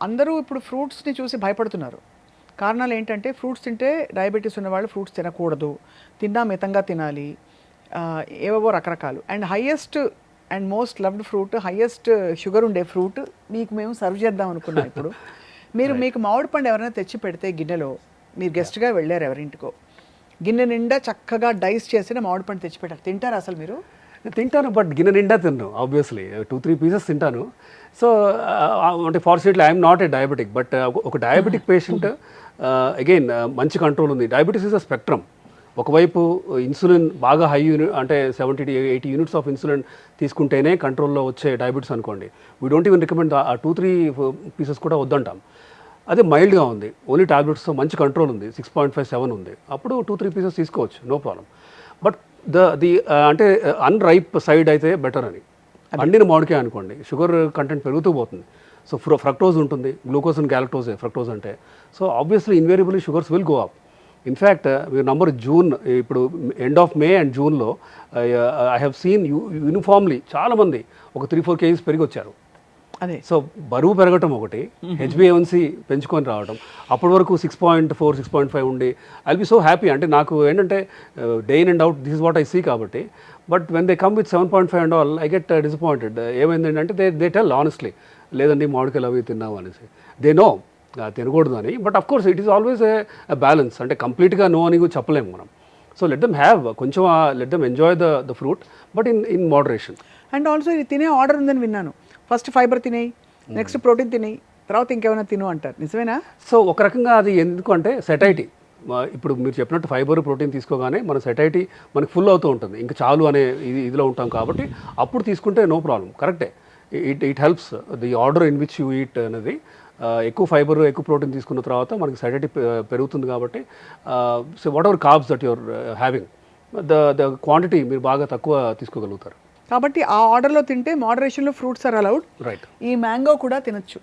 అందరూ ఇప్పుడు ఫ్రూట్స్ని చూసి భయపడుతున్నారు. కారణాలు ఏంటంటే ఫ్రూట్స్ తింటే డయాబెటీస్ ఉన్నవాళ్ళు ఫ్రూట్స్ తినకూడదు, తిన్నా మితంగా తినాలి, ఏవేవో రకరకాలు. And highest and most loved fruit, highest sugar ఉండే ఫ్రూట్ మీకు మేము సర్వ్ చేద్దాం అనుకున్నాం ఇప్పుడు. మీకు మామిడి పండు ఎవరైనా తెచ్చి పెడితే గిన్నెలో, మీరు గెస్ట్గా వెళ్ళారు ఎవరింటికో, గిన్నె నిండా చక్కగా డైస్ చేసిన మామిడి పండు తెచ్చి పెట్టారు, తింటారా అసలు మీరు? తింటాను, బట్ గిన్నె నిండా తిన్నాను ఆబ్వియస్లీ 2-3 పీసెస్ తింటాను. సో అంటే fortunately I'm not a diabetic, but ఒక డయాబెటిక్ పేషెంట్ అగైన్ మంచి కంట్రోల్ ఉంది. Diabetes is a spectrum. ఒకవైపు ఇన్సులిన్ బాగా హై అంటే 70-80 యూనిట్స్ ఆఫ్ ఇన్సులిన్ తీసుకుంటేనే కంట్రోల్లో వచ్చే డయాబెటీస్ అనుకోండి. వీ డోంట్ ఈవెన్ రికమెండ్ ఆ 2-3 పీసెస్ కూడా వద్దంటాం. అదే మైల్డ్గా ఉంది, ఓన్లీ టాబ్లెట్స్తో మంచి కంట్రోల్ ఉంది, 6.57 ఉంది, అప్పుడు 2-3 పీసెస్ తీసుకోవచ్చు, నో ప్రాబ్లం. బట్ ది అంటే అన్రైప్ సైడ్ అయితే బెటర్ అని. పండిన మామిడికాయ అనుకోండి, షుగర్ కంటెంట్ పెరుగుతూ పోతుంది. సో ఫ్రక్టోజ్ ఉంటుంది, గ్లూకోజ్ అండ్ గ్యాలక్టోజ్ ఫ్రక్టోజ్ అంటే. So obviously invariably sugars will go up. In fact number June, ఇప్పుడు ఎండ్ ఆఫ్ మే అండ్ జూన్లో ఐ హ్యావ్ సీన్ యూనిఫామ్లీ చాలామంది ఒక 3-4 kgs పెరిగి వచ్చారు. అదే. సో బరువు పెరగటం ఒకటి, హెచ్బిఏవన్సీ పెంచుకొని రావడం, అప్పటి వరకు 6.4, 6.5 ఉండి ఐల్ బి సో హ్యాపీ. అంటే నాకు ఏంటంటే day in and out this is what I see కాబట్టి. But when they come with 7.5 and all I get disappointed. ఏమైందంటే దే టెల్ ఆనెస్ట్లీ, లేదండి మామిడికాయలు అవి తిన్నాము అనేసి. దే నో తినకూడదు అని. But of course it is always a balance. అంటే కంప్లీట్గా నో అని చెప్పలేము మనం. సో లెట్ దెమ్ హ్యావ్ కొంచెం, let them enjoy the fruit, but in moderation. And also ఇది తినే ఆర్డర్ ఉందని విన్నాను. ఫస్ట్ ఫైబర్ తినేయి, నెక్స్ట్ ప్రోటీన్ తినేయి, తర్వాత ఇంకేమైనా తిను అంటారు, నిజమేనా? సో ఒక రకంగా అది ఎందుకు అంటే సెటైటీ. ఇప్పుడు మీరు చెప్పినట్టు ఫైబర్ ప్రోటీన్ తీసుకోగానే మన సెటైటీ మనకి ఫుల్ అవుతూ ఉంటుంది, ఇంకా చాలు అనే ఇదిలో ఉంటాం కాబట్టి అప్పుడు తీసుకుంటే నో ప్రాబ్లం, కరెక్టే. It helps the order in which you eat అనేది. ఎక్కువ ఫైబర్ ఎక్కువ ప్రోటీన్ తీసుకున్న తర్వాత మనకి సెటైటీ పెరుగుతుంది కాబట్టి so what ever carbs that your having, the quantity మీరు బాగా తక్కువ తీసుకోగలుగుతారు. కాబట్టి ఆ ఆర్డర్లో తింటే మోడరేషన్లో ఫ్రూట్స్ ఆర్ అలౌడ్. రైట్. ఈ మ్యాంగో కూడా తినొచ్చు.